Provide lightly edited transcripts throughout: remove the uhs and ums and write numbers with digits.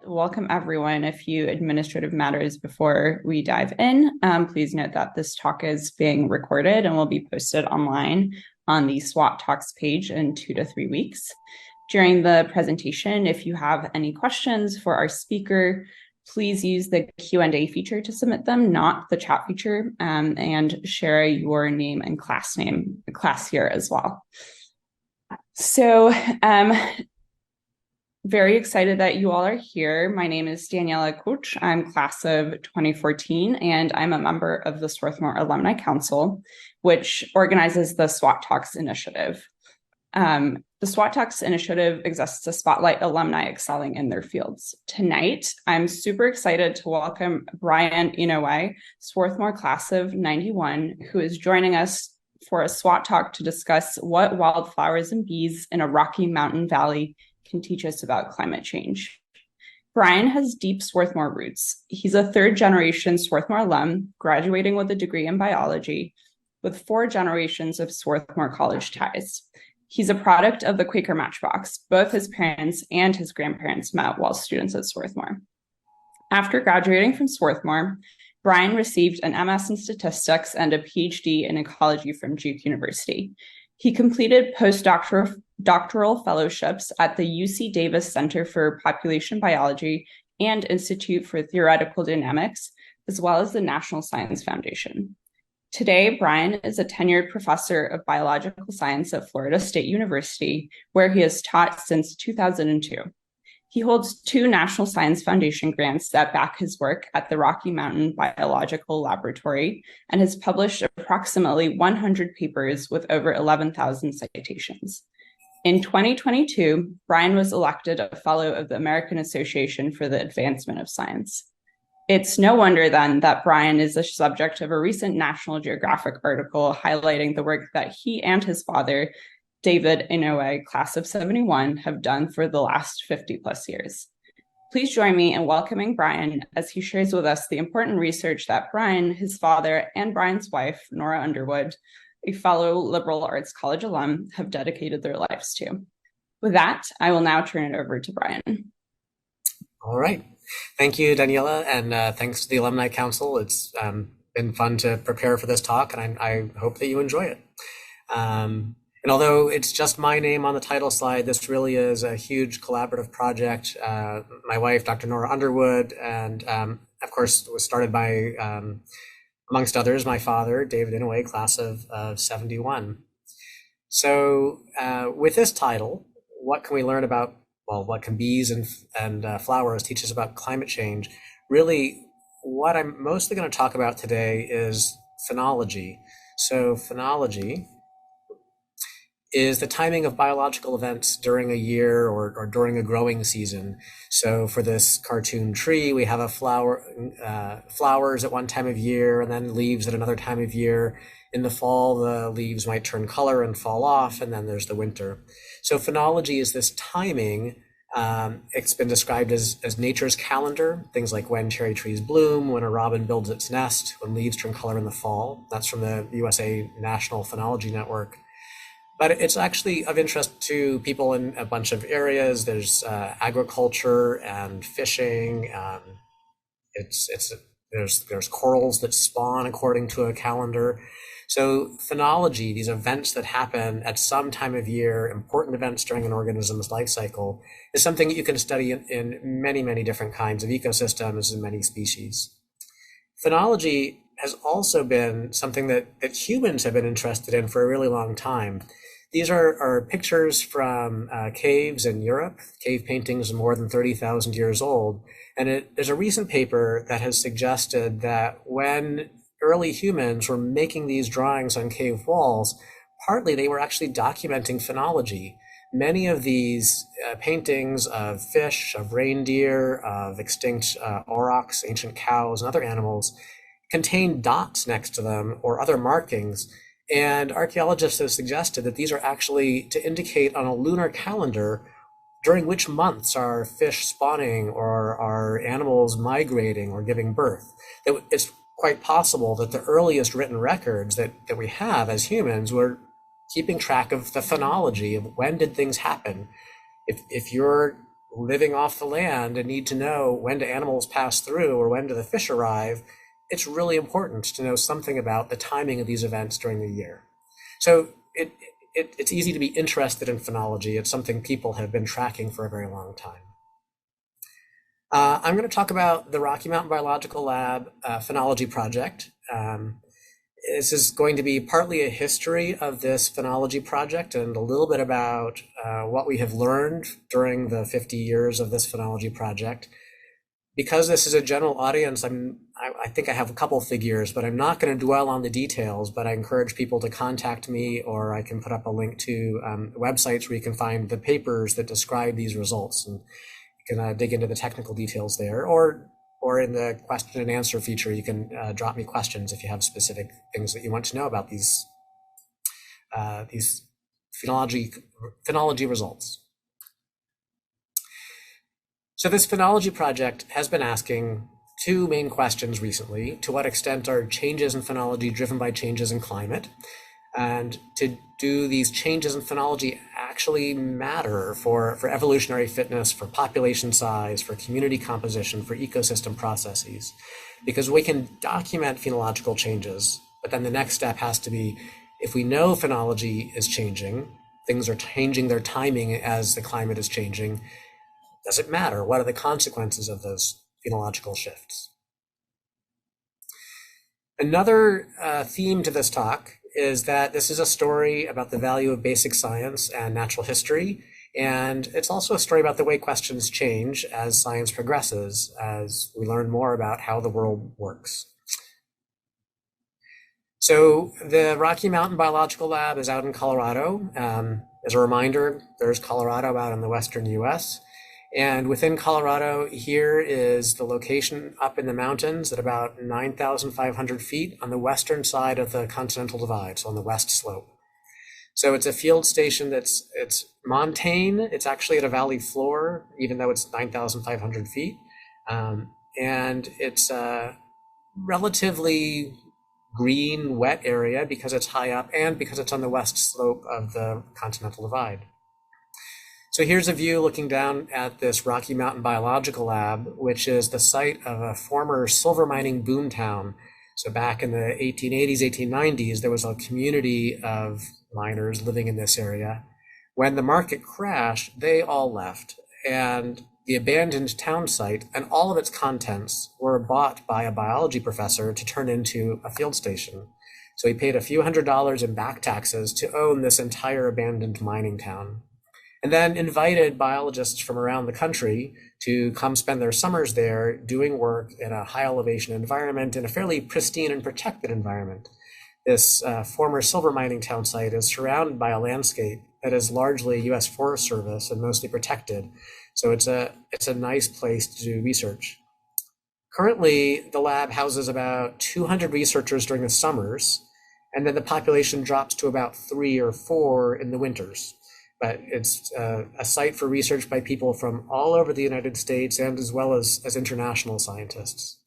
Welcome, everyone. A few administrative matters before we dive in. Please note that this talk is being recorded and will be posted online on the SWOT Talks page in 2 to 3 weeks. During the presentation, if you have any questions for our speaker, please use the Q&A feature to submit them, not the chat feature, and share your name and class here as well. So, very excited that you all are here. My name is Daniela Kuch. I'm class of 2014, and I'm a member of the Swarthmore Alumni Council, which organizes the SWOT Talks initiative. The SWOT Talks initiative exists to spotlight alumni excelling in their fields. Tonight, I'm super excited to welcome Brian Inoue, Swarthmore class of 91, who is joining us for a SWOT Talk to discuss what wildflowers and bees in a Rocky Mountain Valley can teach us about climate change. Brian has deep Swarthmore roots. He's a third-generation Swarthmore alum, graduating with a degree in biology, with 4 generations of Swarthmore College ties. He's a product of the Quaker Matchbox. Both his parents and his grandparents met while students at Swarthmore. After graduating from Swarthmore, Brian received an MS in statistics and a PhD in ecology from Duke University. He completed postdoctoral fellowships at the UC Davis Center for Population Biology and Institute for Theoretical Dynamics, as well as the National Science Foundation. Today, Brian is a tenured professor of biological science at Florida State University, where he has taught since 2002. He holds 2 National Science Foundation grants that back his work at the Rocky Mountain Biological Laboratory and has published approximately 100 papers with over 11,000 citations. In 2022, Brian was elected a fellow of the American Association for the Advancement of Science. It's no wonder then that Brian is the subject of a recent National Geographic article highlighting the work that he and his father, David Inoue, class of 71, have done for the last 50 plus years. Please join me in welcoming Brian as he shares with us the important research that Brian, his father, and Brian's wife, Nora Underwood, a fellow liberal arts college alum, have dedicated their lives to. With that, I will now turn it over to Brian. All right. Thank you, Daniela, and thanks to the Alumni Council. It's been fun to prepare for this talk, and I hope that you enjoy it. And although it's just my name on the title slide, this really is a huge collaborative project. My wife, Dr. Nora Underwood, and of course, it was started by, amongst others, my father, David Inoue, class of 71. So with this title, what can we learn about, well, what can bees and flowers teach us about climate change? Really, what I'm mostly going to talk about today is phenology. So phenology is the timing of biological events during a year or during a growing season. So for this cartoon tree, we have a flowers at one time of year and then leaves at another time of year. In the fall, the leaves might turn color and fall off, and then there's the winter. So phenology is this timing. It's been described as nature's calendar, things like when cherry trees bloom, when a robin builds its nest, when leaves turn color in the fall. That's from the USA National Phenology Network. But it's actually of interest to people in a bunch of areas. There's agriculture and fishing. There's corals that spawn according to a calendar. So phenology, these events that happen at some time of year, important events during an organism's life cycle, is something that you can study in many, many different kinds of ecosystems and many species. Phenology has also been something that humans have been interested in for a really long time. These are pictures from caves in Europe. Cave paintings are more than 30,000 years old. And there's a recent paper that has suggested that when early humans were making these drawings on cave walls, partly they were actually documenting phenology. Many of these paintings of fish, of reindeer, of extinct aurochs, ancient cows, and other animals contain dots next to them or other markings. And archaeologists have suggested that these are actually to indicate on a lunar calendar during which months are fish spawning or are animals migrating or giving birth. It's quite possible that the earliest written records that we have as humans were keeping track of the phenology of when did things happen. If you're living off the land and need to know when do animals pass through or when do the fish arrive, it's really important to know something about the timing of these events during the year. So it's easy to be interested in phenology. It's something people have been tracking for a very long time. I'm going to talk about the Rocky Mountain Biological Lab phenology project. This is going to be partly a history of this phenology project and a little bit about what we have learned during the 50 years of this phenology project. Because this is a general audience, I think I have a couple figures, but I'm not going to dwell on the details, but I encourage people to contact me, or I can put up a link to websites where you can find the papers that describe these results, and you can dig into the technical details there, or in the question and answer feature, you can drop me questions if you have specific things that you want to know about these phenology results. So this phenology project has been asking two main questions recently. To what extent are changes in phenology driven by changes in climate? And do these changes in phenology actually matter for evolutionary fitness, for population size, for community composition, for ecosystem processes? Because we can document phenological changes, but then the next step has to be, if we know phenology is changing, things are changing their timing as the climate is changing, does it matter? What are the consequences of those phenological shifts? Another theme to this talk is that this is a story about the value of basic science and natural history, and it's also a story about the way questions change as science progresses, as we learn more about how the world works. So the Rocky Mountain Biological Lab is out in Colorado. As a reminder, there's Colorado out in the western US. And within Colorado, here is the location up in the mountains at about 9,500 feet on the western side of the Continental Divide, so on the west slope. So it's a field station it's montane. It's actually at a valley floor, even though it's 9,500 feet. And it's a relatively green, wet area because it's high up and because it's on the west slope of the Continental Divide. So here's a view looking down at this Rocky Mountain Biological Lab, which is the site of a former silver mining boomtown. So back in the 1880s, 1890s, there was a community of miners living in this area. When the market crashed, they all left, and the abandoned town site and all of its contents were bought by a biology professor to turn into a field station. So he paid a few $100s in back taxes to own this entire abandoned mining town, and then invited biologists from around the country to come spend their summers there doing work in a high elevation environment, in a fairly pristine and protected environment. This former silver mining town site is surrounded by a landscape that is largely US Forest Service and mostly protected. So it's a nice place to do research. Currently, the lab houses about 200 researchers during the summers, and then the population drops to about 3 or 4 in the winters. But it's a site for research by people from all over the United States and as well as international scientists.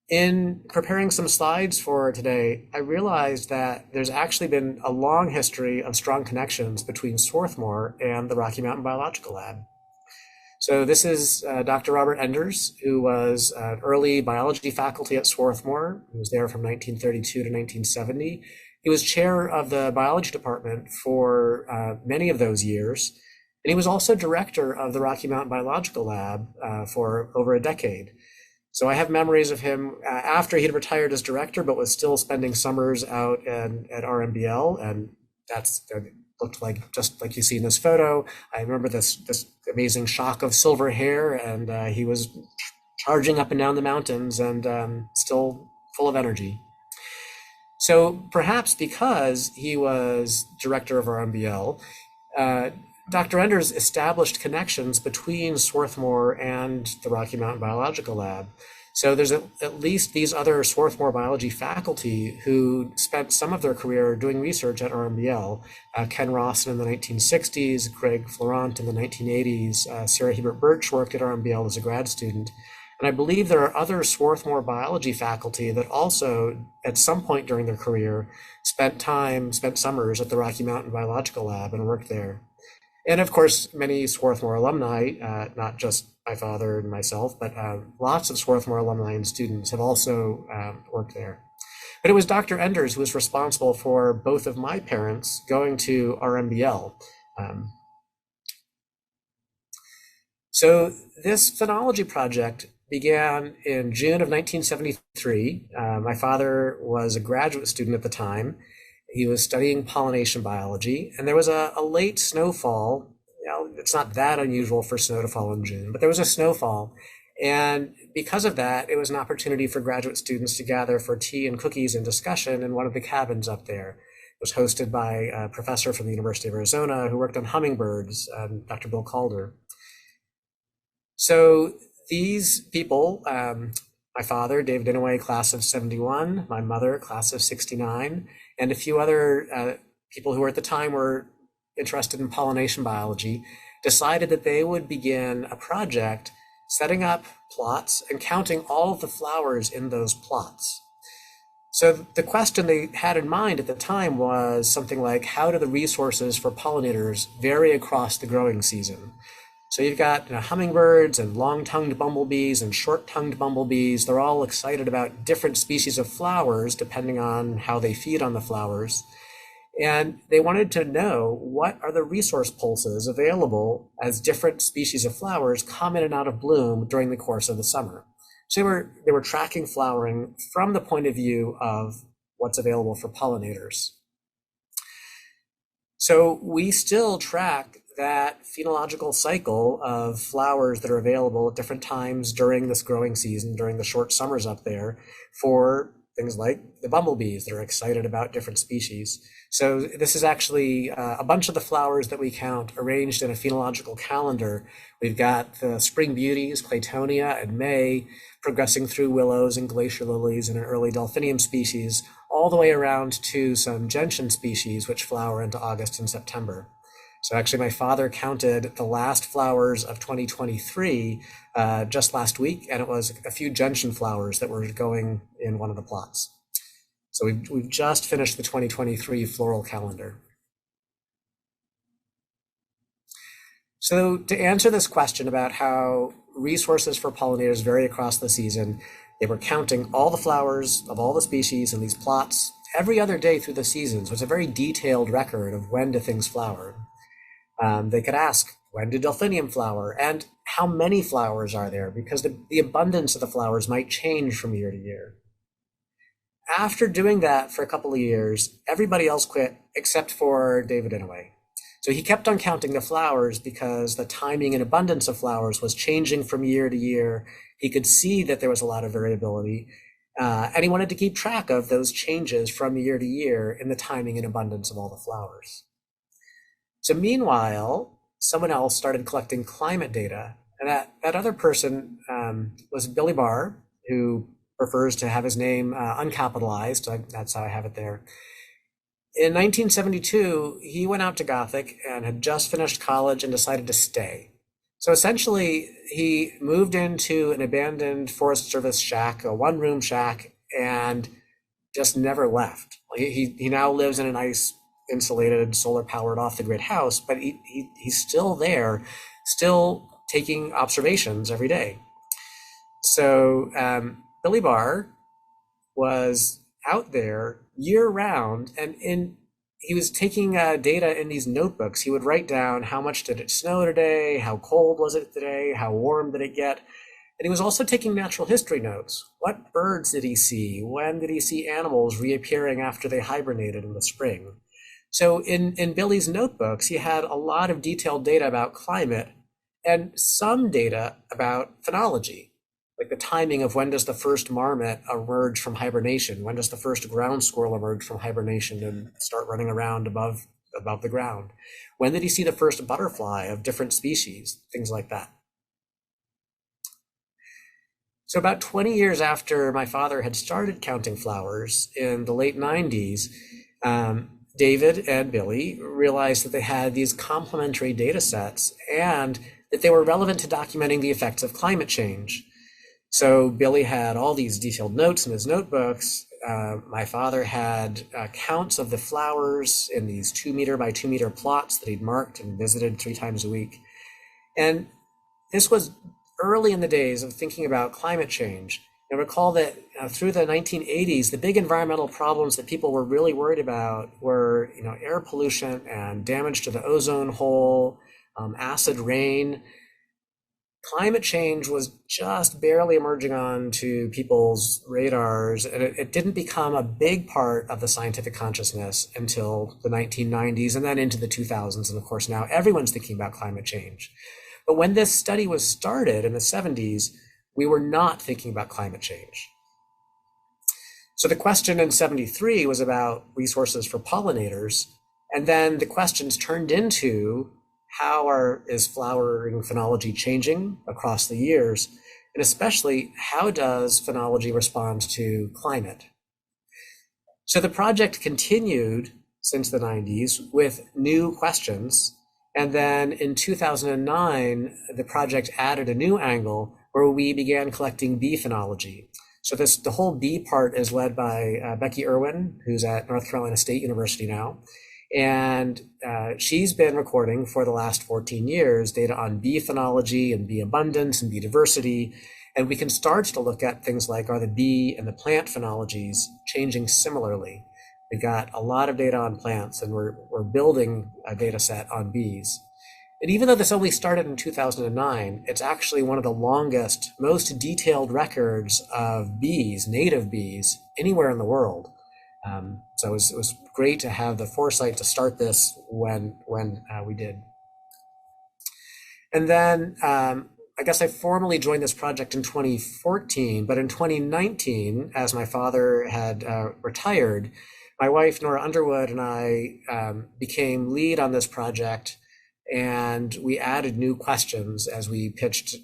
In preparing some slides for today, I realized that there's actually been a long history of strong connections between Swarthmore and the Rocky Mountain Biological Lab. So this is Dr. Robert Enders, who was an early biology faculty at Swarthmore. He was there from 1932 to 1970. He was chair of the biology department for many of those years. And he was also director of the Rocky Mountain Biological Lab for over a decade. So I have memories of him after he'd retired as director, but was still spending summers out at RMBL. And that looked like, just like you see in this photo. I remember this amazing shock of silver hair, and he was charging up and down the mountains and still full of energy. So perhaps because he was director of RMBL, Dr. Enders established connections between Swarthmore and the Rocky Mountain Biological Lab. So there's at least these other Swarthmore biology faculty who spent some of their career doing research at RMBL. Ken Rawson in the 1960s, Greg Florent in the 1980s, Sarah Hebert Birch worked at RMBL as a grad student. And I believe there are other Swarthmore biology faculty that also, at some point during their career, spent summers at the Rocky Mountain Biological Lab and worked there. And of course, many Swarthmore alumni, not just my father and myself, but lots of Swarthmore alumni and students have also worked there. But it was Dr. Enders who was responsible for both of my parents going to RMBL. So this phenology project began in June of 1973. My father was a graduate student at the time. He was studying pollination biology, and there was a late snowfall. It's not that unusual for snow to fall in June, but there was a snowfall. And because of that, it was an opportunity for graduate students to gather for tea and cookies and discussion in one of the cabins up there. It was hosted by a professor from the University of Arizona who worked on hummingbirds, Dr. Bill Calder. So these people, my father, David Inouye, class of 71, my mother, class of 69, and a few other people who at the time were interested in pollination biology, decided that they would begin a project setting up plots and counting all of the flowers in those plots. So the question they had in mind at the time was something like, how do the resources for pollinators vary across the growing season? So you've got hummingbirds and long-tongued bumblebees and short-tongued bumblebees. They're all excited about different species of flowers depending on how they feed on the flowers. And they wanted to know, what are the resource pulses available as different species of flowers come in and out of bloom during the course of the summer? So they were tracking flowering from the point of view of what's available for pollinators. So we still track that phenological cycle of flowers that are available at different times during this growing season, during the short summers up there, for things like the bumblebees that are excited about different species. So this is actually a bunch of the flowers that we count arranged in a phenological calendar. We've got the spring beauties, Claytonia and May, progressing through willows and glacier lilies and an early delphinium species, all the way around to some gentian species which flower into August and September. So actually my father counted the last flowers of 2023 just last week, and it was a few gentian flowers that were going in one of the plots. So we've just finished the 2023 floral calendar. So to answer this question about how resources for pollinators vary across the season, they were counting all the flowers of all the species in these plots every other day through the season. So it's a very detailed record of when do things flower. They could ask, when did delphinium flower, and how many flowers are there, because the abundance of the flowers might change from year to year. After doing that for a couple of years, everybody else quit except for David Inouye. So he kept on counting the flowers because the timing and abundance of flowers was changing from year to year. He could see that there was a lot of variability, and he wanted to keep track of those changes from year to year in the timing and abundance of all the flowers. So meanwhile, someone else started collecting climate data, and that other person was Billy Barr, who prefers to have his name uncapitalized. That's how I have it there. In 1972, he went out to Gothic and had just finished college and decided to stay. So essentially, he moved into an abandoned Forest Service shack, a one-room shack, and just never left. He now lives in a nice insulated, solar-powered, off-the-grid house, but he's still there, still taking observations every day. So Billy Barr was out there year-round, and he was taking data in these notebooks. He would write down how much did it snow today, how cold was it today, how warm did it get, and he was also taking natural history notes. What birds did he see? When did he see animals reappearing after they hibernated in the spring? So in Billy's notebooks, he had a lot of detailed data about climate and some data about phenology, like the timing of when does the first marmot emerge from hibernation, when does the first ground squirrel emerge from hibernation and start running around above the ground, when did he see the first butterfly of different species, things like that. So about 20 years after my father had started counting flowers in the late 90s, David and Billy realized that they had these complementary data sets and that they were relevant to documenting the effects of climate change. So Billy had all these detailed notes in his notebooks. My father had counts of the flowers in these 2 meter by 2 meter plots that he'd marked and visited 3 times a week. And this was early in the days of thinking about climate change. And recall that through the 1980s, the big environmental problems that people were really worried about were, air pollution and damage to the ozone hole, acid rain. Climate change was just barely emerging onto people's radars, and it didn't become a big part of the scientific consciousness until the 1990s and then into the 2000s. And of course, now everyone's thinking about climate change. But when this study was started in the 70s, we were not thinking about climate change. So the question in 73 was about resources for pollinators. And then the questions turned into is flowering phenology changing across the years? And especially, how does phenology respond to climate? So the project continued since the 90s with new questions. And then in 2009, the project added a new angle where we began collecting bee phenology. So the whole bee part is led by Becky Irwin, who's at North Carolina State University now. And she's been recording for the last 14 years data on bee phenology and bee abundance and bee diversity. And we can start to look at things like, are the bee and the plant phenologies changing similarly? We've got a lot of data on plants, and we're building a data set on bees. And even though this only started in 2009, it's actually one of the longest, most detailed records of bees, native bees, anywhere in the world. So it was great to have the foresight to start this when we did. And then I guess I formally joined this project in 2014, but in 2019, as my father had retired, my wife, Nora Underwood, and I became lead on this project, and we added new questions as we pitched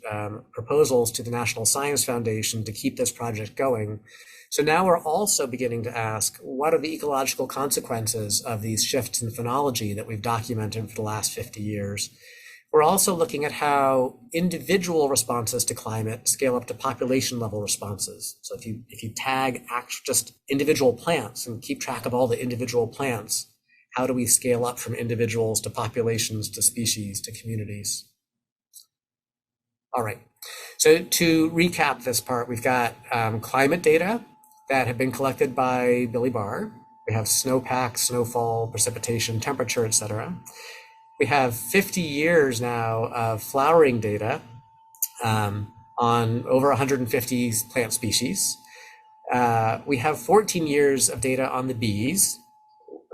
proposals to the National Science Foundation to keep this project going. So now we're also beginning to ask, what are the ecological consequences of these shifts in phenology that we've documented for the last 50 years? We're also looking at how individual responses to climate scale up to population level responses. So if you tag just individual plants and keep track of all the individual plants, how do we scale up from individuals to populations to species to communities? All right, so to recap this part, we've got climate data that have been collected by Billy Barr. We have snowpack, snowfall, precipitation, temperature, etc. We have 50 years now of flowering data on over 150 plant species. We have 14 years of data on the bees,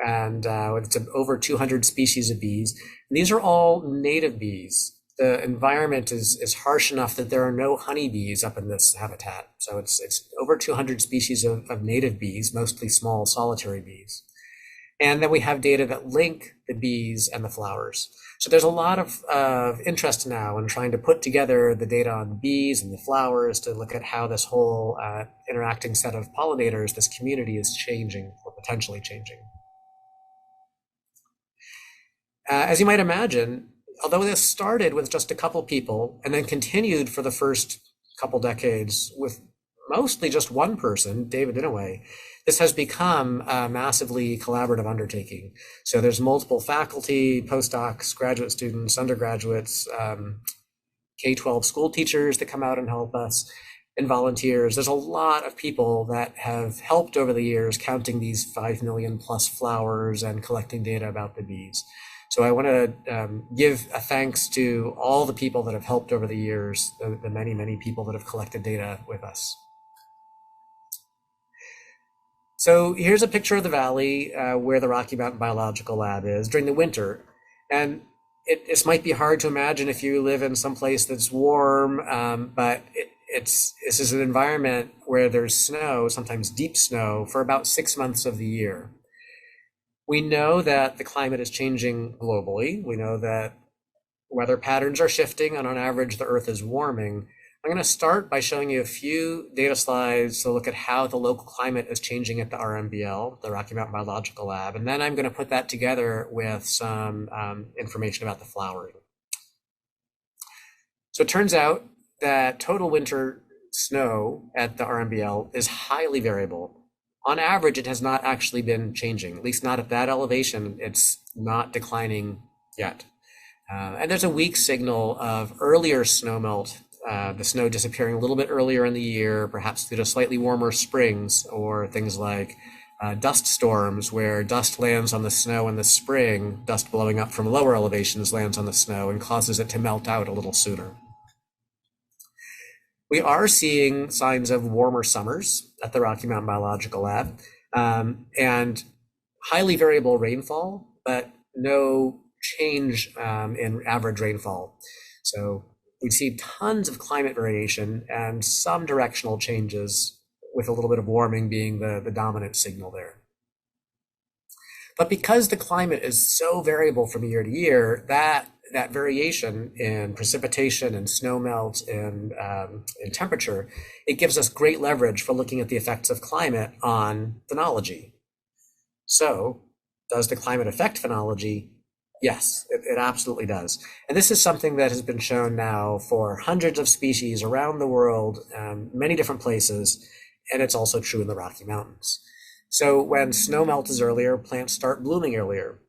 and it's over 200 species of bees. And these are all native bees. The environment is harsh enough that there are no honeybees up in this habitat. So it's over 200 species of native bees, mostly small solitary bees. And then we have data that link the bees and the flowers. So there's a lot of interest now in trying to put together the data on bees and the flowers to look at how this whole interacting set of pollinators, this community, is changing or potentially changing. As you might imagine, although this started with just a couple people and then continued for the first couple decades with mostly just one person, David Inouye, this has become a massively collaborative undertaking. So there's multiple faculty, postdocs, graduate students, undergraduates, K-12 school teachers that come out and help us, and volunteers. There's a lot of people that have helped over the years counting these 5 million plus flowers and collecting data about the bees. So I want to give a thanks to all the people that have helped over the years, the many, many people that have collected data with us. So here's a picture of the valley where the Rocky Mountain Biological Lab is during the winter. And this might be hard to imagine if you live in some place that's warm, but this is an environment where there's snow, sometimes deep snow, for about 6 months of the year. We know that the climate is changing globally. We know that weather patterns are shifting, and on average, the Earth is warming. I'm going to start by showing you a few data slides to look at how the local climate is changing at the RMBL, the Rocky Mountain Biological Lab, and then I'm going to put that together with some information about the flowering. So it turns out that total winter snow at the RMBL is highly variable. On average, it has not actually been changing, at least not at that elevation. It's not declining yet. And there's a weak signal of earlier snowmelt, the snow disappearing a little bit earlier in the year, perhaps due to slightly warmer springs or things like dust storms, where dust lands on the snow in the spring, dust blowing up from lower elevations lands on the snow and causes it to melt out a little sooner. We are seeing signs of warmer summers at the Rocky Mountain Biological Lab, and highly variable rainfall, but no change in average rainfall. So we see tons of climate variation and some directional changes, with a little bit of warming being the dominant signal there. But because the climate is so variable from year to year, that variation in precipitation and snowmelt and in temperature, it gives us great leverage for looking at the effects of climate on phenology. So does the climate affect phenology? Yes, it absolutely does. And this is something that has been shown now for hundreds of species around the world, many different places, and it's also true in the Rocky Mountains. So when snowmelt is earlier, plants start blooming earlier.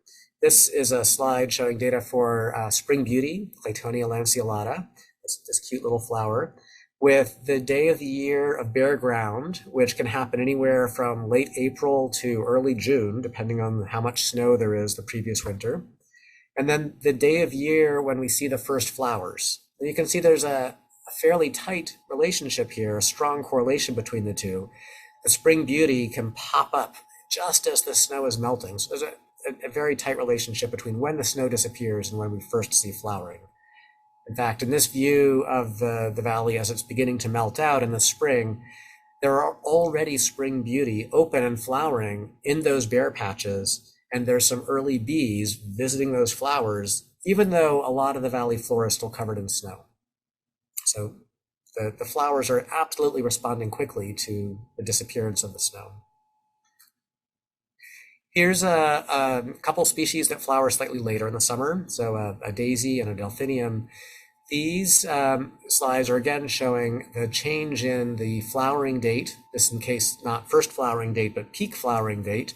This is a slide showing data for spring beauty, Claytonia lanceolata, this cute little flower, with the day of the year of bare ground, which can happen anywhere from late April to early June, depending on how much snow there is the previous winter. And then the day of year when we see the first flowers. And you can see there's a fairly tight relationship here, a strong correlation between the two. The spring beauty can pop up just as the snow is melting. So there's a very tight relationship between when the snow disappears and when we first see flowering. In fact, in this view of the valley as it's beginning to melt out in the spring, there are already spring beauty open and flowering in those bare patches, and there's some early bees visiting those flowers, even though a lot of the valley floor is still covered in snow. So the flowers are absolutely responding quickly to the disappearance of the snow. Here's a couple species that flower slightly later in the summer, so a daisy and a delphinium. These slides are again showing the change in the flowering date, this in case not first flowering date, but peak flowering date,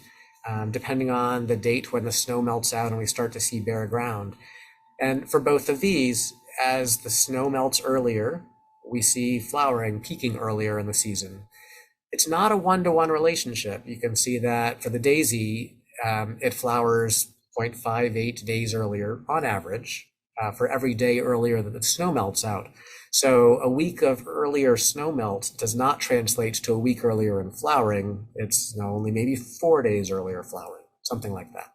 depending on the date when the snow melts out and we start to see bare ground. And for both of these, as the snow melts earlier, we see flowering peaking earlier in the season. It's not a one-to-one relationship. You can see that for the daisy, it flowers 0.58 days earlier on average for every day earlier that the snow melts out. So a week of earlier snow melt does not translate to a week earlier in flowering. It's only maybe 4 days earlier flowering, something like that.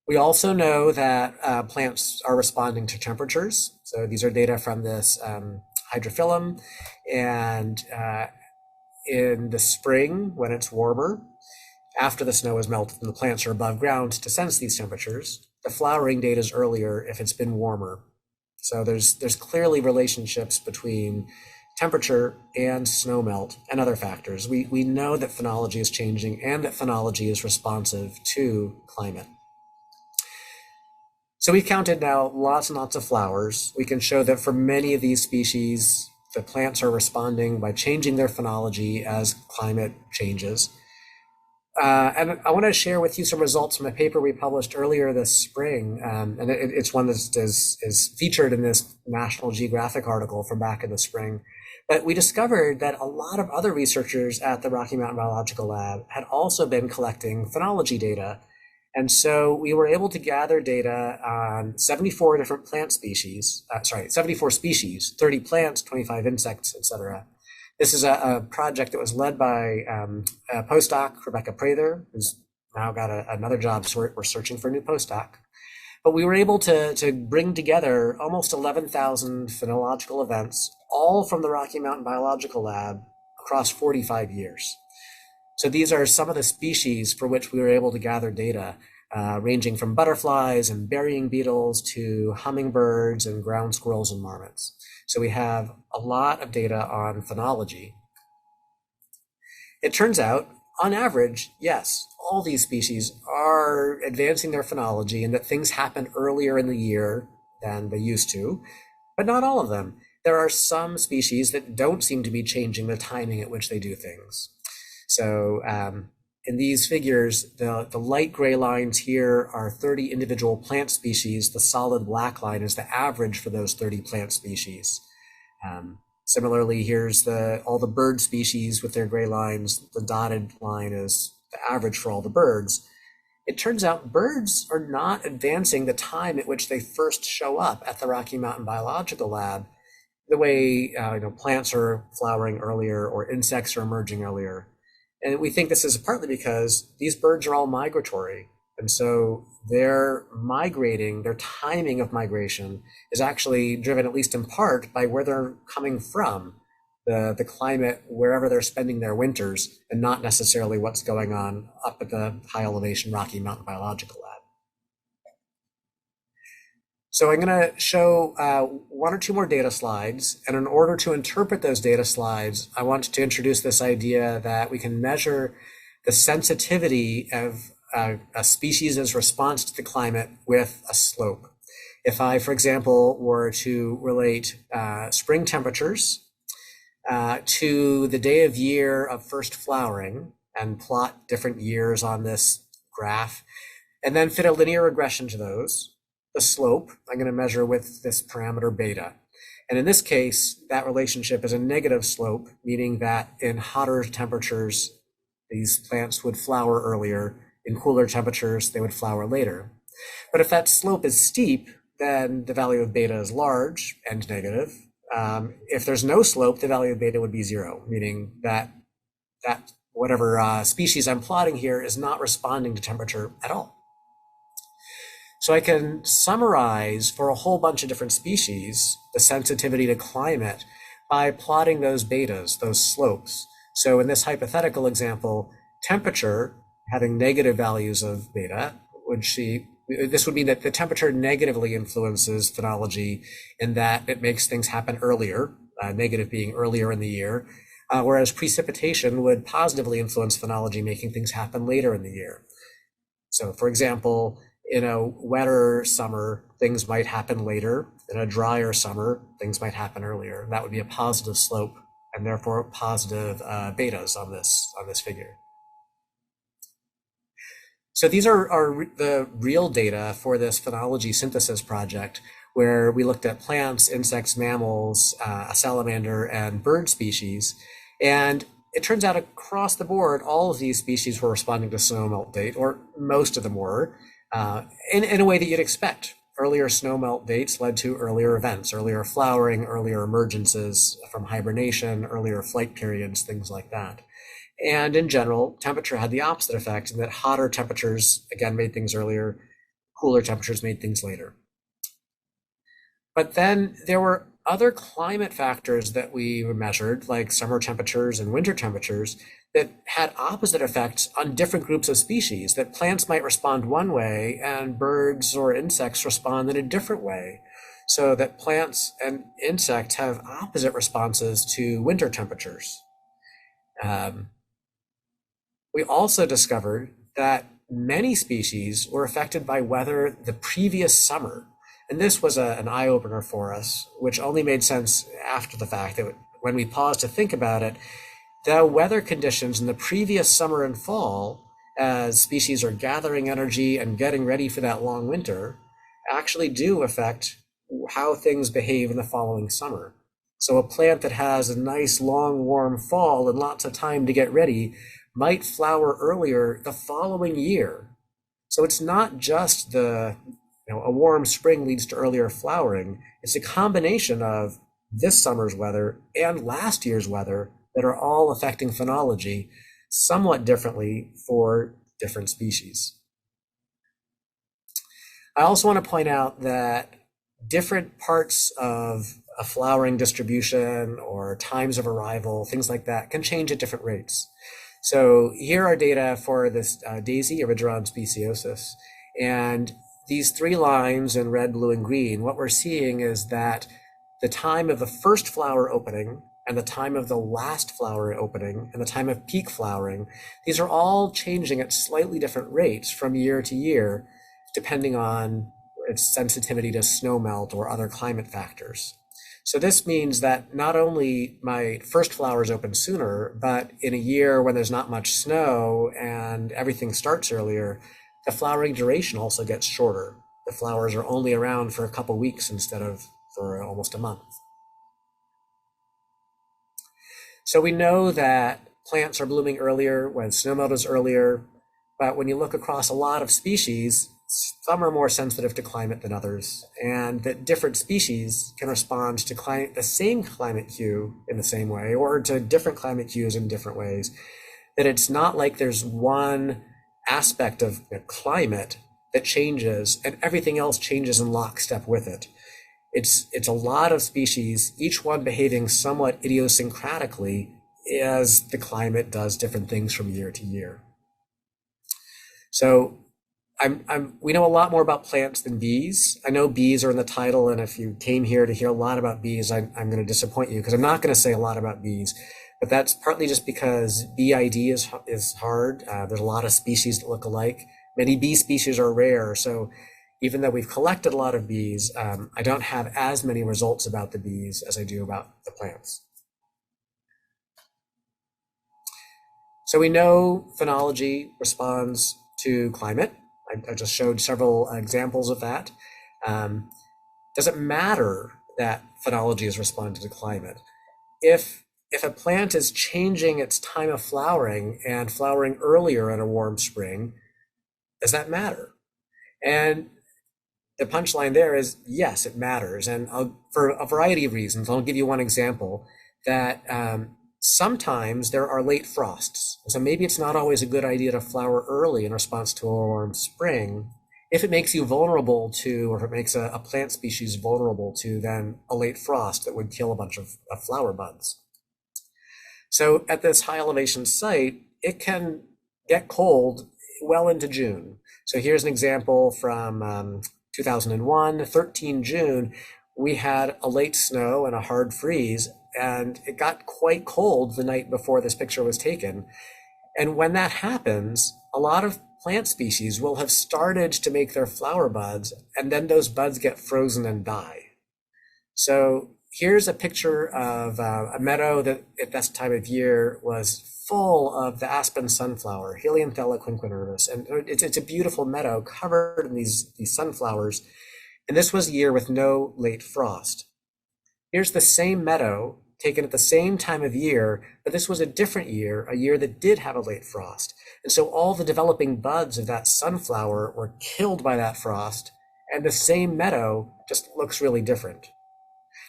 We also know that plants are responding to temperatures. So these are data from this hydrophyllum, and in the spring when it's warmer, after the snow is melted and the plants are above ground to sense these temperatures, the flowering date is earlier if it's been warmer. So there's clearly relationships between temperature and snow melt and other factors. We know that phenology is changing and that phenology is responsive to climate. So we've counted now lots and lots of flowers. We can show that for many of these species, the plants are responding by changing their phenology as climate changes. And I want to share with you some results from a paper we published earlier this spring. And it's one that is featured in this National Geographic article from back in the spring. But we discovered that a lot of other researchers at the Rocky Mountain Biological Lab had also been collecting phenology data. And so we were able to gather data on 74 different plant species, 74 species, 30 plants, 25 insects, etc. This is a project that was led by a postdoc, Rebecca Prather, who's now got another job, so we're searching for a new postdoc. But we were able to bring together almost 11,000 phenological events, all from the Rocky Mountain Biological Lab across 45 years. So these are some of the species for which we were able to gather data, ranging from butterflies and burying beetles to hummingbirds and ground squirrels and marmots. So we have a lot of data on phenology. It turns out, on average, yes, all these species are advancing their phenology and that things happen earlier in the year than they used to, but not all of them. there are some species that don't seem to be changing the timing at which they do things. So in these figures, the light gray lines here are 30 individual plant species. The solid black line is the average for those 30 plant species. Similarly, here's all the bird species with their gray lines. The dotted line is the average for all the birds. It turns out birds are not advancing the time at which they first show up at the Rocky Mountain Biological Lab the way plants are flowering earlier or insects are emerging earlier. And we think this is partly because these birds are all migratory. And so their timing of migration is actually driven, at least in part, by where they're coming from, the climate, wherever they're spending their winters, and not necessarily what's going on up at the high elevation Rocky Mountain Biological Lab. So I'm going to show one or two more data slides. And in order to interpret those data slides, I want to introduce this idea that we can measure the sensitivity of a species' response to the climate with a slope. If I, for example, were to relate spring temperatures to the day of year of first flowering and plot different years on this graph, and then fit a linear regression to those, the slope I'm going to measure with this parameter beta. And in this case, that relationship is a negative slope, meaning that in hotter temperatures, these plants would flower earlier. In cooler temperatures, they would flower later. But if that slope is steep, then the value of beta is large and negative. If there's no slope, the value of beta would be 0, meaning that whatever species I'm plotting here is not responding to temperature at all. So I can summarize for a whole bunch of different species the sensitivity to climate by plotting those betas, those slopes. So in this hypothetical example, temperature having negative values of beta, this would mean that the temperature negatively influences phenology in that it makes things happen earlier, negative being earlier in the year, whereas precipitation would positively influence phenology, making things happen later in the year. So for example, in a wetter summer, things might happen later. In a drier summer, things might happen earlier. That would be a positive slope and therefore positive betas on this figure. So these are the real data for this phenology synthesis project, where we looked at plants, insects, mammals, a salamander, and bird species. And it turns out across the board, all of these species were responding to snowmelt date, or most of them were, in a way that you'd expect. Earlier snowmelt dates led to earlier events, earlier flowering, earlier emergences from hibernation, earlier flight periods, things like that. And in general, temperature had the opposite effect, in that hotter temperatures, again, made things earlier, cooler temperatures made things later. But then there were other climate factors that we measured, like summer temperatures and winter temperatures, that had opposite effects on different groups of species, that plants might respond one way and birds or insects respond in a different way, so that plants and insects have opposite responses to winter temperatures. We also discovered that many species were affected by weather the previous summer. And this was an eye-opener for us, which only made sense after the fact. That when we paused to think about it, the weather conditions in the previous summer and fall, as species are gathering energy and getting ready for that long winter, actually do affect how things behave in the following summer. So a plant that has a nice, long, warm fall and lots of time to get ready might flower earlier the following year. So it's not just a warm spring leads to earlier flowering. It's a combination of this summer's weather and last year's weather that are all affecting phenology somewhat differently for different species. I also want to point out that different parts of a flowering distribution or times of arrival, things like that, can change at different rates. So here are data for this daisy, Erigeron speciosus. And these three lines in red, blue, and green, what we're seeing is that the time of the first flower opening and the time of the last flower opening and the time of peak flowering, these are all changing at slightly different rates from year to year, depending on its sensitivity to snowmelt or other climate factors. So this means that not only my first flowers open sooner, but in a year when there's not much snow and everything starts earlier, the flowering duration also gets shorter. The flowers are only around for a couple weeks instead of for almost a month. So we know that plants are blooming earlier when snowmelt is earlier, but when you look across a lot of species, some are more sensitive to climate than others, and that different species can respond to the same climate cue in the same way, or to different climate cues in different ways. That it's not like there's one aspect of the climate that changes and everything else changes in lockstep with it. It's a lot of species, each one behaving somewhat idiosyncratically as the climate does different things from year to year. So we know a lot more about plants than bees. I know bees are in the title, and if you came here to hear a lot about bees, I'm going to disappoint you because I'm not going to say a lot about bees. But that's partly just because bee ID is hard. There's a lot of species that look alike. Many bee species are rare, so even though we've collected a lot of bees, I don't have as many results about the bees as I do about the plants. So we know phenology responds to climate. I just showed several examples of that. Does it matter that phenology is responding to climate? If a plant is changing its time of flowering and flowering earlier in a warm spring, does that matter? And the punchline there is yes, it matters. And for a variety of reasons, I'll give you one example that sometimes there are late frosts. So maybe it's not always a good idea to flower early in response to a warm spring if it makes you vulnerable to, or if it makes a plant species vulnerable to then a late frost that would kill a bunch of flower buds. So at this high elevation site, it can get cold well into June. So here's an example from 2001, 13 June, we had a late snow and a hard freeze, and it got quite cold the night before this picture was taken. And when that happens, a lot of plant species will have started to make their flower buds, and then those buds get frozen and die. So here's a picture of a meadow that at this time of year was full of the aspen sunflower, Helianthella quinquenervis. And it's a beautiful meadow covered in these sunflowers. And this was a year with no late frost. Here's the same meadow taken at the same time of year, but this was a different year, a year that did have a late frost. And so all the developing buds of that sunflower were killed by that frost, and the same meadow just looks really different.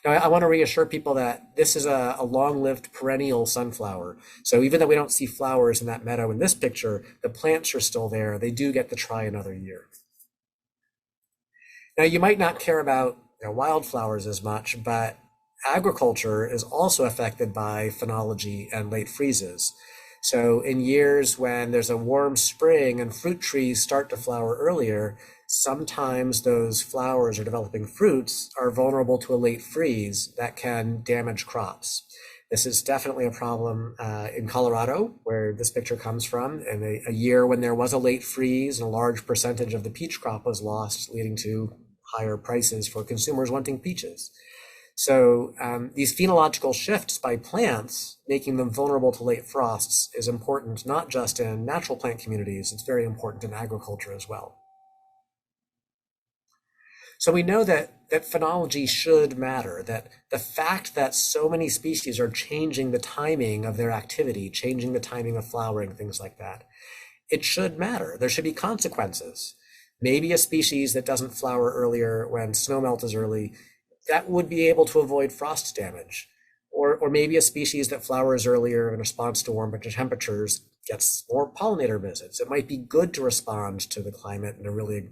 Now, I want to reassure people that this is a long-lived perennial sunflower. So even though we don't see flowers in that meadow in this picture, the plants are still there. They do get to try another year. Now, you might not care about wildflowers as much, but agriculture is also affected by phenology and late freezes. So in years when there's a warm spring and fruit trees start to flower earlier, sometimes those flowers or developing fruits are vulnerable to a late freeze that can damage crops. This is definitely a problem in Colorado, where this picture comes from, and a year when there was a late freeze and a large percentage of the peach crop was lost, leading to higher prices for consumers wanting peaches. So these phenological shifts by plants, making them vulnerable to late frosts, is important not just in natural plant communities, it's very important in agriculture as well. So we know that phenology should matter, that the fact that so many species are changing the timing of their activity, changing the timing of flowering, things like that, it should matter. There should be consequences. Maybe a species that doesn't flower earlier when snowmelt is early, that would be able to avoid frost damage. Or maybe a species that flowers earlier in response to warmer temperatures gets more pollinator visits. It might be good to respond to the climate in a really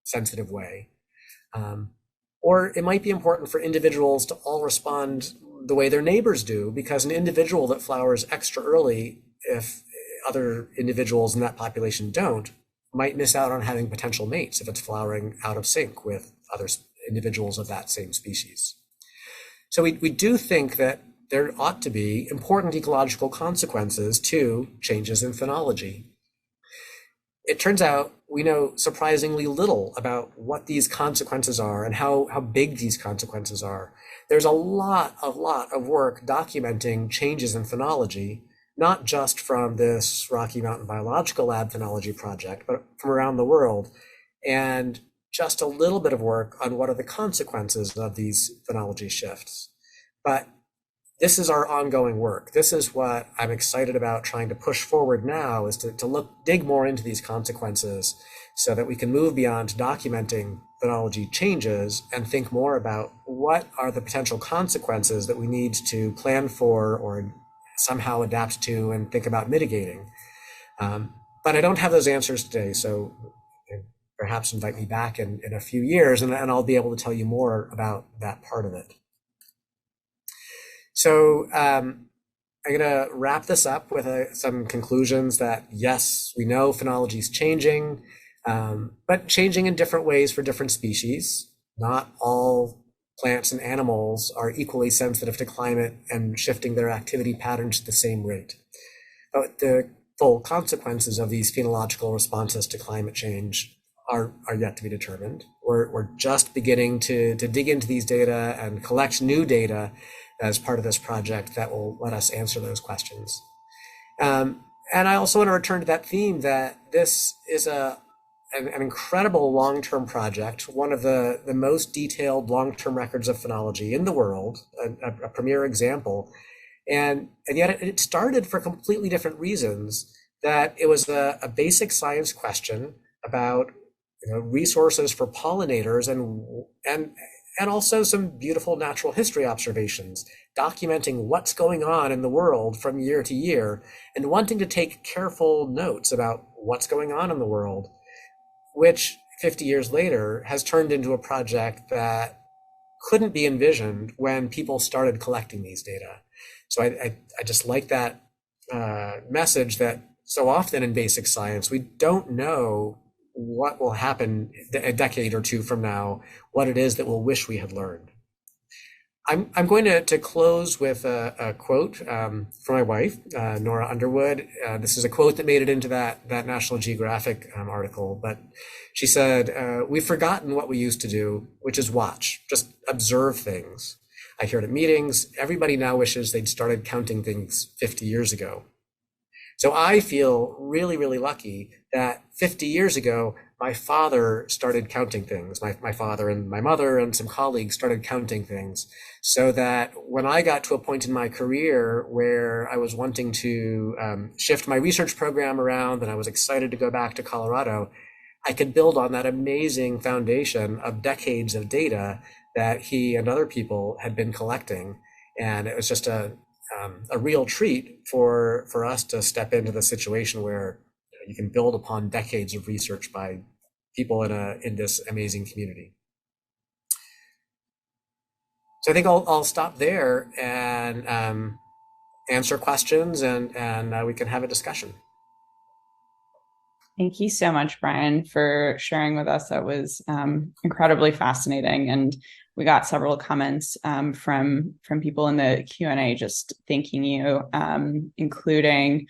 sensitive way. Or it might be important for individuals to all respond the way their neighbors do, because an individual that flowers extra early, if other individuals in that population don't, might miss out on having potential mates if it's flowering out of sync with other individuals of that same species. So we do think that there ought to be important ecological consequences to changes in phenology. It turns out we know surprisingly little about what these consequences are and how big these consequences are. There's a lot of work documenting changes in phenology, not just from this Rocky Mountain Biological Lab phenology project, but from around the world. And just a little bit of work on what are the consequences of these phenology shifts. But this is our ongoing work. This is what I'm excited about trying to push forward now, is to dig more into these consequences so that we can move beyond documenting phenology changes and think more about what are the potential consequences that we need to plan for or somehow adapt to and think about mitigating. But I don't have those answers today, so perhaps invite me back in a few years and I'll be able to tell you more about that part of it. So I'm going to wrap this up with some conclusions that, yes, we know phenology is changing, but changing in different ways for different species. Not all plants and animals are equally sensitive to climate and shifting their activity patterns at the same rate. But the full consequences of these phenological responses to climate change are yet to be determined. We're just beginning to dig into these data and collect new data as part of this project that will let us answer those questions. And I also want to return to that theme that this is an incredible long-term project, one of the most detailed long-term records of phenology in the world, a premier example. And yet it started for completely different reasons, that it was a basic science question about resources for pollinators and also some beautiful natural history observations, documenting what's going on in the world from year to year and wanting to take careful notes about what's going on in the world, which 50 years later has turned into a project that couldn't be envisioned when people started collecting these data. So I just like that message that so often in basic science, we don't know what will happen a decade or two from now, what it is that we'll wish we had learned. I'm going to close with a quote from my wife, Nora Underwood. This is a quote that made it into that National Geographic article, but she said, "We've forgotten what we used to do, which is watch, just observe things. I hear it at meetings. Everybody now wishes they'd started counting things 50 years ago." So I feel really, really lucky that 50 years ago, my father started counting things. My father and my mother and some colleagues started counting things, so that when I got to a point in my career where I was wanting to shift my research program around and I was excited to go back to Colorado, I could build on that amazing foundation of decades of data that he and other people had been collecting. And it was just a real treat for us to step into the situation where you can build upon decades of research by people in this amazing community. So I think I'll stop there and answer questions and we can have a discussion. Thank you so much, Brian, for sharing with us. That was incredibly fascinating, and we got several comments from people in the Q&A just thanking you, including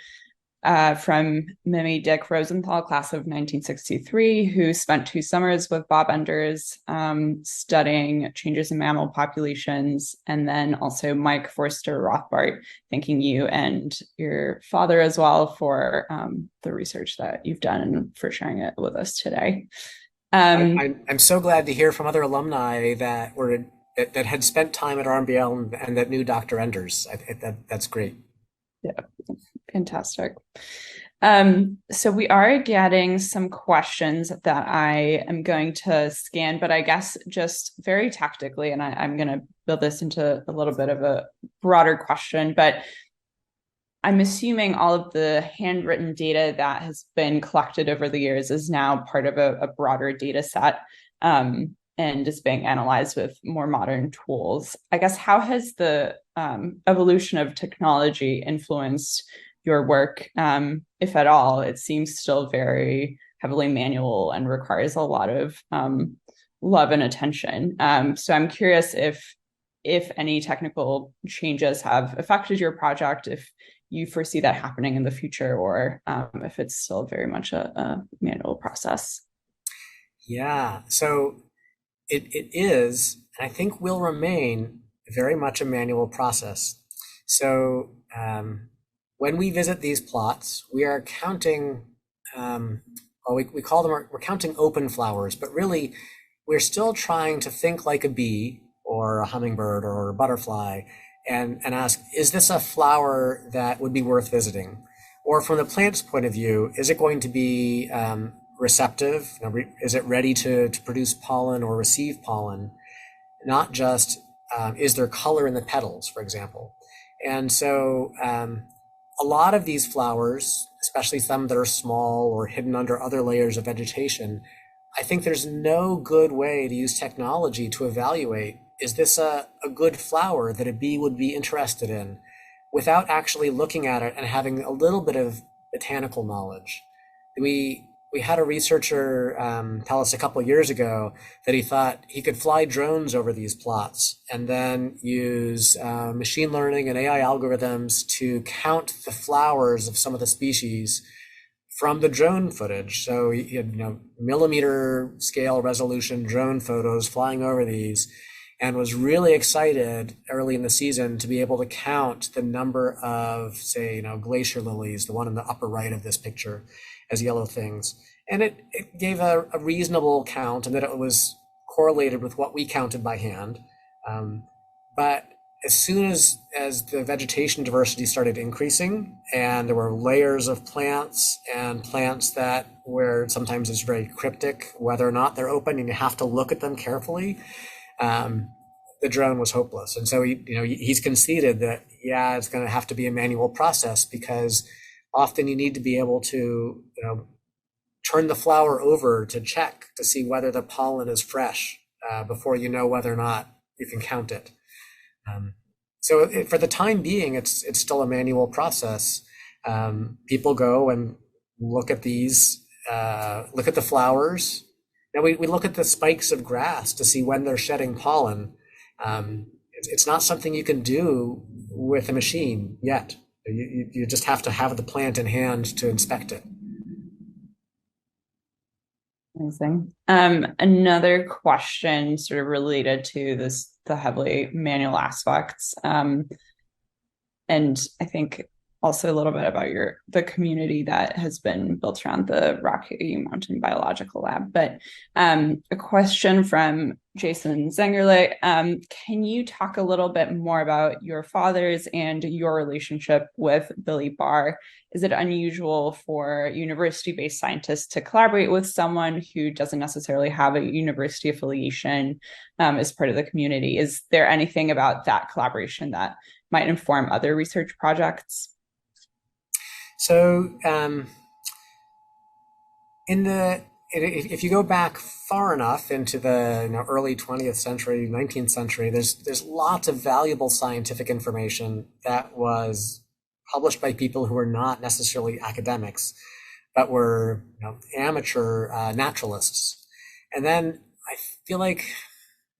from Mimi Dick Rosenthal, class of 1963, who spent 2 summers with Bob Enders studying changes in mammal populations, and then also Mike Forster Rothbart, thanking you and your father as well for the research that you've done and for sharing it with us today. I'm so glad to hear from other alumni that had spent time at RMBL and that knew Dr. Enders. That's great. Yeah, fantastic. So we are getting some questions that I am going to scan, but I guess just very tactically, and I'm going to build this into a little bit of a broader question, but I'm assuming all of the handwritten data that has been collected over the years is now part of a broader data set and is being analyzed with more modern tools. I guess, how has the evolution of technology influenced your work, if at all? It seems still very heavily manual and requires a lot of love and attention. So I'm curious if any technical changes have affected your project, if you foresee that happening in the future, or if it's still very much a manual process. Yeah, so it is, and I think will remain very much a manual process. So when we visit these plots, we are counting, well, we call them, we're counting open flowers, but really we're still trying to think like a bee or a hummingbird or a butterfly and ask, is this a flower that would be worth visiting? Or from the plant's point of view, is it going to be receptive? Is it ready to produce pollen or receive pollen? Not just is there color in the petals, for example. And so a lot of these flowers, especially some that are small or hidden under other layers of vegetation, I think there's no good way to use technology to evaluate, is this a good flower that a bee would be interested in, without actually looking at it and having a little bit of botanical knowledge. We had a researcher tell us a couple of years ago that he thought he could fly drones over these plots and then use machine learning and AI algorithms to count the flowers of some of the species from the drone footage. So he had, millimeter scale resolution drone photos flying over these, and was really excited early in the season to be able to count the number of, say, glacier lilies, the one in the upper right of this picture, as yellow things. And it gave a reasonable count, and that it was correlated with what we counted by hand. But as soon as the vegetation diversity started increasing, and there were layers of plants and plants that where sometimes it's very cryptic whether or not they're open, and you have to look at them carefully, the drone was hopeless. And so he's conceded that, yeah, it's going to have to be a manual process, because often you need to be able to turn the flower over to check to see whether the pollen is fresh before you know whether or not you can count it. So for the time being, it's still a manual process. People go and look at these, look at the flowers. Now we look at the spikes of grass to see when they're shedding pollen. It's not something you can do with a machine yet. You just have to have the plant in hand to inspect it. Amazing. Another question sort of related to the heavily manual aspects. And I think also a little bit about the community that has been built around the Rocky Mountain Biological Lab. But a question from Jason Zengerle. Can you talk a little bit more about your father's and your relationship with Billy Barr? Is it unusual for university-based scientists to collaborate with someone who doesn't necessarily have a university affiliation as part of the community? Is there anything about that collaboration that might inform other research projects? So if you go back far enough into the early 20th century, 19th century, there's lots of valuable scientific information that was published by people who were not necessarily academics, but were amateur naturalists. And then I feel like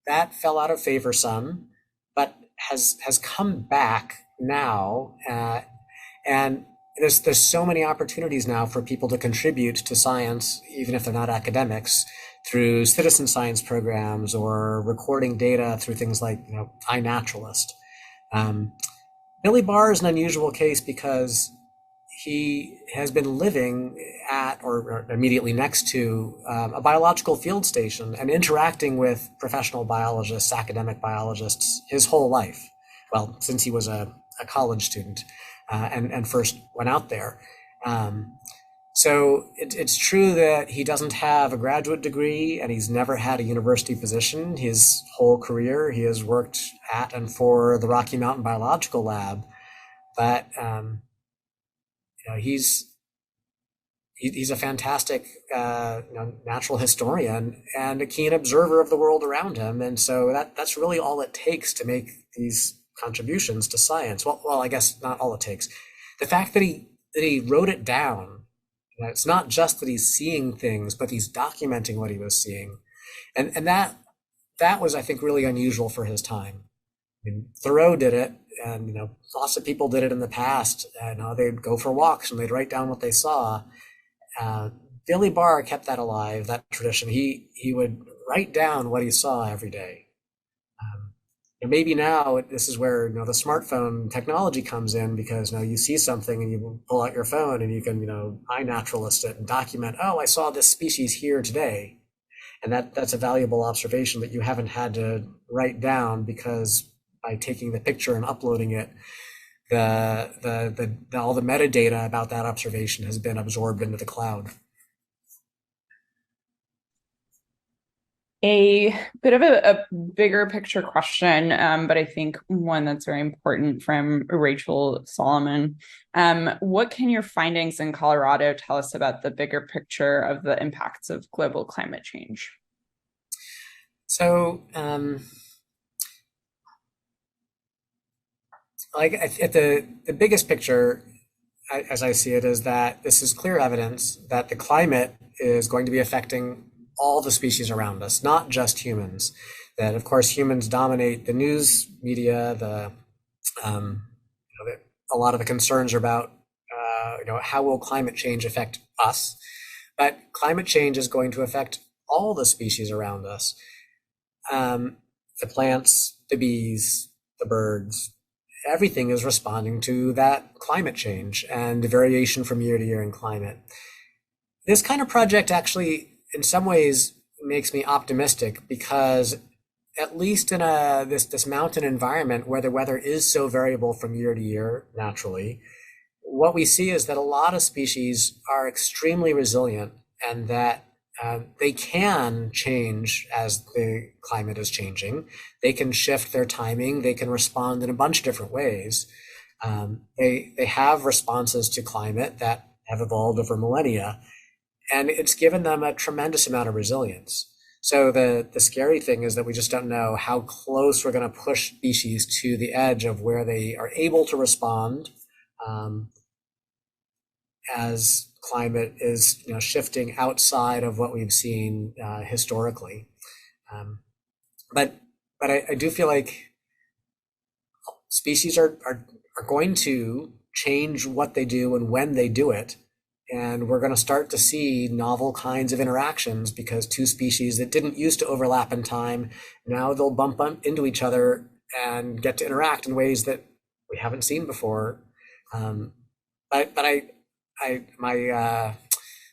that fell out of favor some, but has come back now, and there's so many opportunities now for people to contribute to science, even if they're not academics, through citizen science programs or recording data through things like iNaturalist. Billy Barr is an unusual case because he has been living at or immediately next to a biological field station and interacting with professional biologists, academic biologists his whole life. Well, since he was a college student and first went out there. So it's true that he doesn't have a graduate degree and he's never had a university position. His whole career, he has worked at and for the Rocky Mountain Biological Lab. But he's a fantastic natural historian and a keen observer of the world around him. And so that's really all it takes to make these contributions to science. Well, I guess not all it takes. The fact that he wrote it down. It's not just that he's seeing things, but he's documenting what he was seeing. And that was, I think, really unusual for his time. mean, Thoreau did it, and lots of people did it in the past. And they'd go for walks and they'd write down what they saw. Uh, Billy Barr kept that alive, that tradition. He would write down what he saw every day. And maybe now this is where the smartphone technology comes in, because now you see something and you pull out your phone and you can iNaturalist it and document. Oh, I saw this species here today, and that's a valuable observation that you haven't had to write down, because by taking the picture and uploading it, the all the metadata about that observation has been absorbed into the cloud. A bit of a bigger picture question, but I think one that's very important, from Rachel Solomon. What can your findings in Colorado tell us about the bigger picture of the impacts of global climate change? So, like at the biggest picture, as I see it, is that this is clear evidence that the climate is going to be affecting all the species around us, not just humans. That, of course, humans dominate the news media. A lot of the concerns are about, how will climate change affect us? But climate change is going to affect all the species around us. The plants, the bees, the birds, everything is responding to that climate change and the variation from year to year in climate. This kind of project actually, in some ways, makes me optimistic, because at least in this mountain environment where the weather is so variable from year to year naturally, what we see is that a lot of species are extremely resilient, and that they can change as the climate is changing. They can shift their timing. They can respond in a bunch of different ways. They have responses to climate that have evolved over millennia, and it's given them a tremendous amount of resilience. So the scary thing is that we just don't know how close we're going to push species to the edge of where they are able to respond, as climate is shifting outside of what we've seen historically. But I do feel like species are going to change what they do and when they do it. And we're going to start to see novel kinds of interactions, because two species that didn't used to overlap in time, now they'll bump into each other and get to interact in ways that we haven't seen before. But the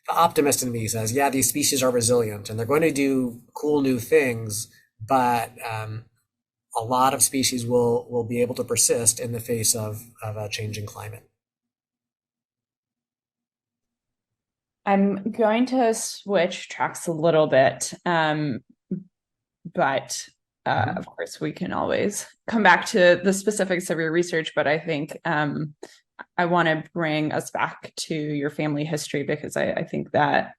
optimist in me says, yeah, these species are resilient and they're going to do cool new things, but a lot of species will be able to persist in the face of a changing climate. I'm going to switch tracks a little bit, but of course, we can always come back to the specifics of your research. But I think I want to bring us back to your family history, because I think that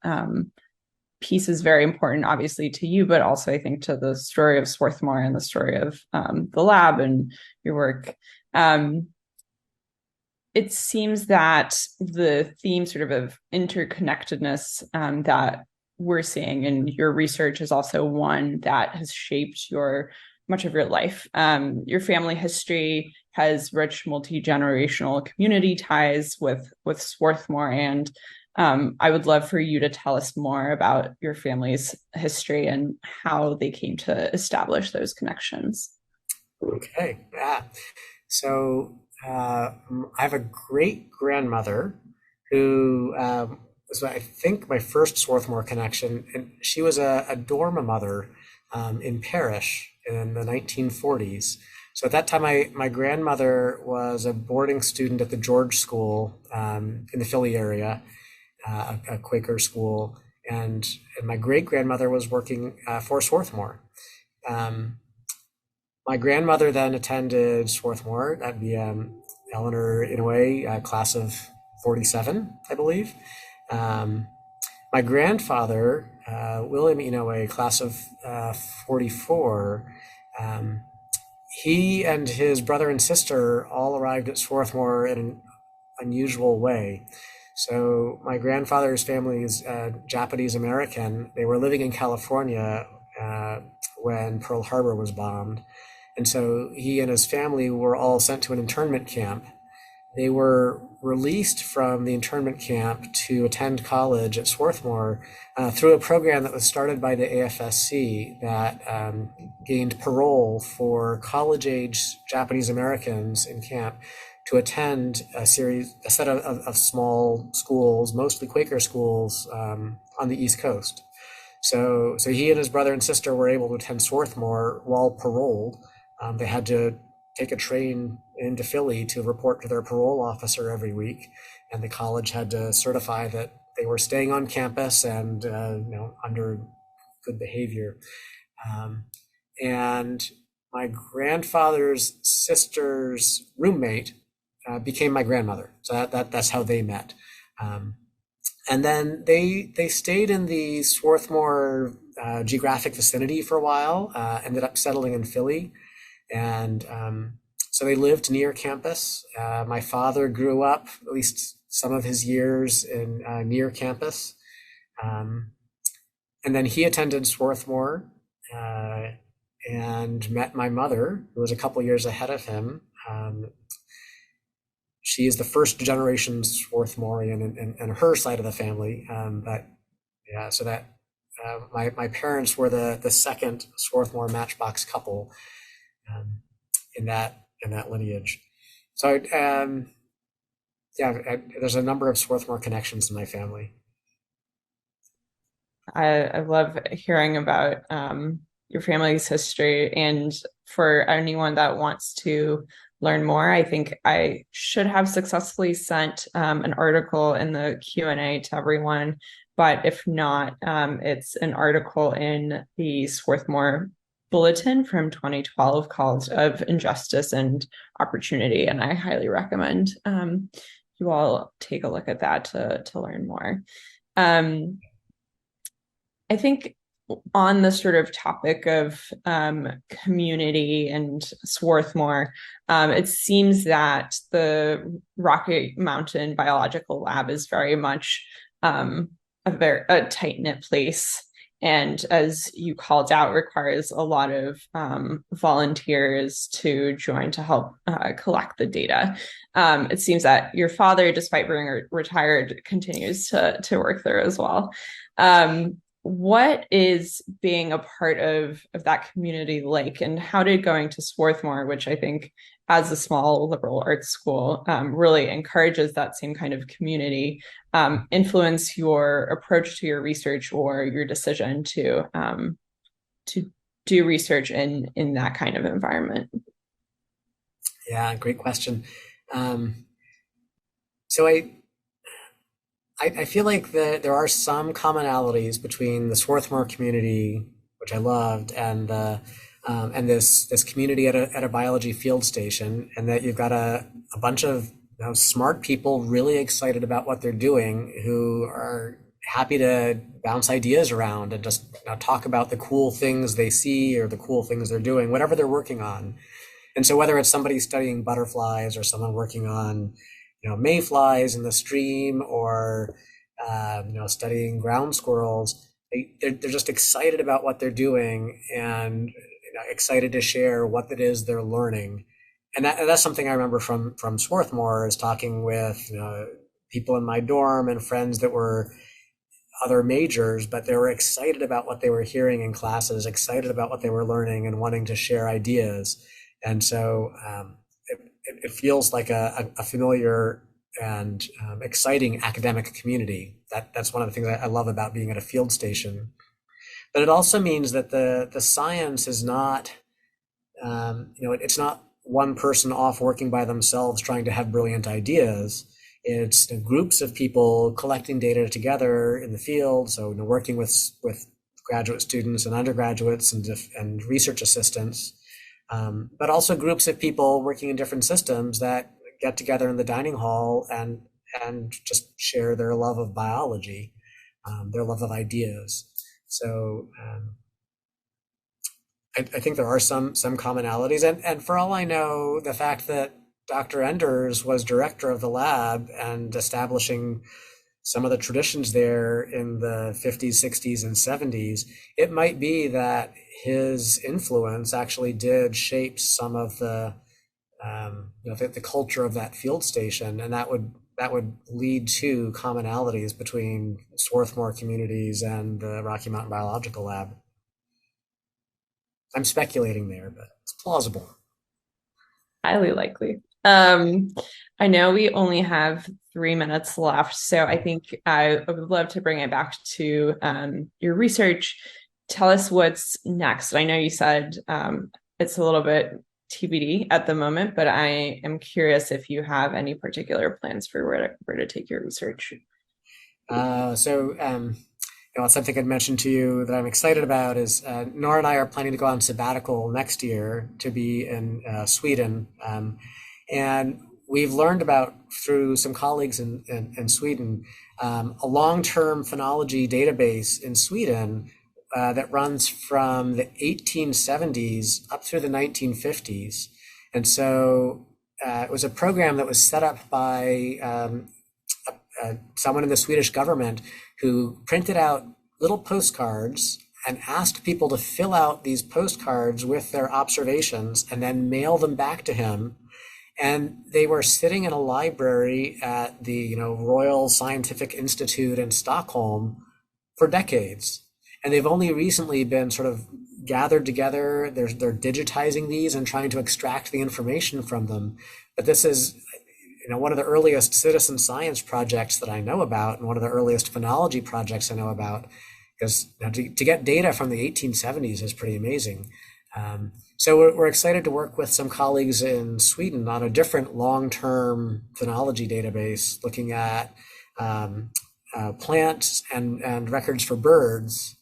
piece is very important, obviously, to you, but also I think to the story of Swarthmore and the story of the lab and your work. It seems that the theme sort of interconnectedness that we're seeing in your research is also one that has shaped much of your life. Your family history has rich multi-generational community ties with Swarthmore, and I would love for you to tell us more about your family's history and how they came to establish those connections. Okay, yeah. So I have a great grandmother who was, I think, my first Swarthmore connection, and she was a dorm mother in Parrish in the 1940s. So at that time, my grandmother was a boarding student at the George School in the Philly area, a Quaker school, and my great grandmother was working for Swarthmore. My grandmother then attended Swarthmore. That'd be Eleanor Inouye, class of 47, I believe. My grandfather, William Inouye, class of 44, he and his brother and sister all arrived at Swarthmore in an unusual way. So my grandfather's family is Japanese American. They were living in California when Pearl Harbor was bombed. And so he and his family were all sent to an internment camp. They were released from the internment camp to attend college at Swarthmore through a program that was started by the AFSC that gained parole for college-age Japanese Americans in camp to attend a set of small schools, mostly Quaker schools, on the East Coast. So he and his brother and sister were able to attend Swarthmore while paroled. They had to take a train into Philly to report to their parole officer every week, and the college had to certify that they were staying on campus and under good behavior. And my grandfather's sister's roommate became my grandmother, so that's how they met. And then they stayed in the Swarthmore geographic vicinity for a while, ended up settling in Philly. And so they lived near campus. My father grew up, at least some of his years, in near campus. And then he attended Swarthmore and met my mother, who was a couple years ahead of him. She is the first generation Swarthmorean in her side of the family. But yeah, so that my parents were the second Swarthmore Matchbox couple in that lineage. So there's a number of Swarthmore connections in my family. I love hearing about your family's history. And for anyone that wants to learn more, I think I should have successfully sent an article in the Q&A to everyone. But if not, it's an article in the Swarthmore Bulletin from 2012 called Of Injustice and Opportunity. And I highly recommend you all take a look at that to learn more. I think on the sort of topic of community and Swarthmore, it seems that the Rocky Mountain Biological Lab is very much a tight-knit place. And as you called out, requires a lot of volunteers to join to help collect the data. It seems that your father, despite being retired, continues to work there as well. What is being a part of that community like, and how did going to Swarthmore, which I think as a small liberal arts school really encourages that same kind of community, influence your approach to your research or your decision to do research in that kind of environment? Yeah, great question. So I feel like there are some commonalities between the Swarthmore community, which I loved, and this community at a biology field station, and that you've got a bunch of smart people really excited about what they're doing, who are happy to bounce ideas around and just talk about the cool things they see or the cool things they're doing, whatever they're working on. And so whether it's somebody studying butterflies or someone working on mayflies in the stream, or studying ground squirrels, they're just excited about what they're doing and excited to share what it is they're learning. And that's something I remember from Swarthmore, is talking with people in my dorm and friends that were other majors, but they were excited about what they were hearing in classes, excited about what they were learning, and wanting to share ideas. And so it feels like a familiar and exciting academic community. That's one of the things I love about being at a field station. But it also means that the science is not, it's not one person off working by themselves trying to have brilliant ideas. It's groups of people collecting data together in the field. So working with graduate students and undergraduates and research assistants. But also groups of people working in different systems that get together in the dining hall and just share their love of biology, their love of ideas. So I think there are some commonalities, and for all I know, the fact that Dr. Enders was director of the lab and establishing some of the traditions there in the 50s, 60s, and 70s, it might be that his influence actually did shape some of the culture of that field station, and that would lead to commonalities between Swarthmore communities and the Rocky Mountain Biological Lab. I'm speculating there, but it's plausible. Highly likely. I know we only have 3 minutes left, so I think I would love to bring it back to your research. Tell us what's next. I know you said it's a little bit TBD at the moment, but I am curious if you have any particular plans for where to take your research. Something I'd mentioned to you that I'm excited about is Nora and I are planning to go on sabbatical next year to be in Sweden. And we've learned about, through some colleagues in Sweden, a long-term phenology database in Sweden that runs from the 1870s up through the 1950s. And so it was a program that was set up by someone in the Swedish government who printed out little postcards and asked people to fill out these postcards with their observations and then mail them back to him. And they were sitting in a library at the Royal Scientific Institute in Stockholm for decades. And they've only recently been sort of gathered together. They're digitizing these and trying to extract the information from them. But this is one of the earliest citizen science projects that I know about, and one of the earliest phenology projects I know about, because to get data from the 1870s is pretty amazing. So we're excited to work with some colleagues in Sweden on a different long-term phenology database, looking at plants and records for birds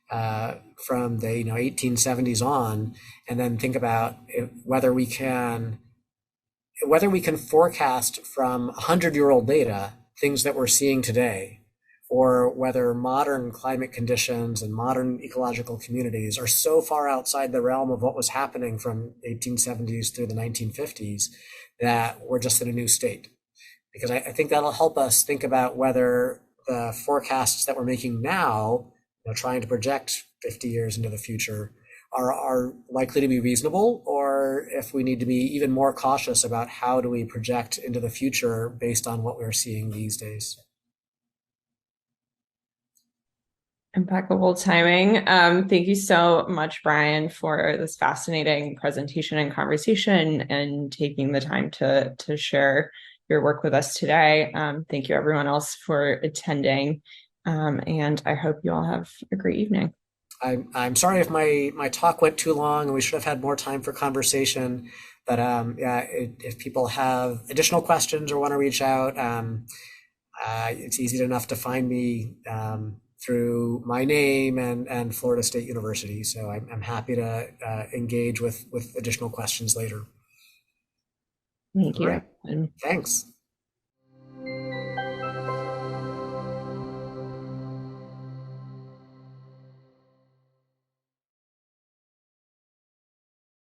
from the 1870s on, and then think about whether we can forecast from 100-year-old data things that we're seeing today, or whether modern climate conditions and modern ecological communities are so far outside the realm of what was happening from 1870s through the 1950s that we're just in a new state. Because I think that'll help us think about whether the forecasts that we're making now, trying to project 50 years into the future, are likely to be reasonable, or if we need to be even more cautious about how do we project into the future based on what we're seeing these days. Impeccable timing. Thank you so much, Brian, for this fascinating presentation and conversation and taking the time to share your work with us today. Thank you, everyone else, for attending. And I hope you all have a great evening. I'm sorry if my talk went too long and we should have had more time for conversation. But if people have additional questions or want to reach out, it's easy enough to find me through my name and Florida State University. So I'm happy to engage with additional questions later. Thank you. All right. Thanks.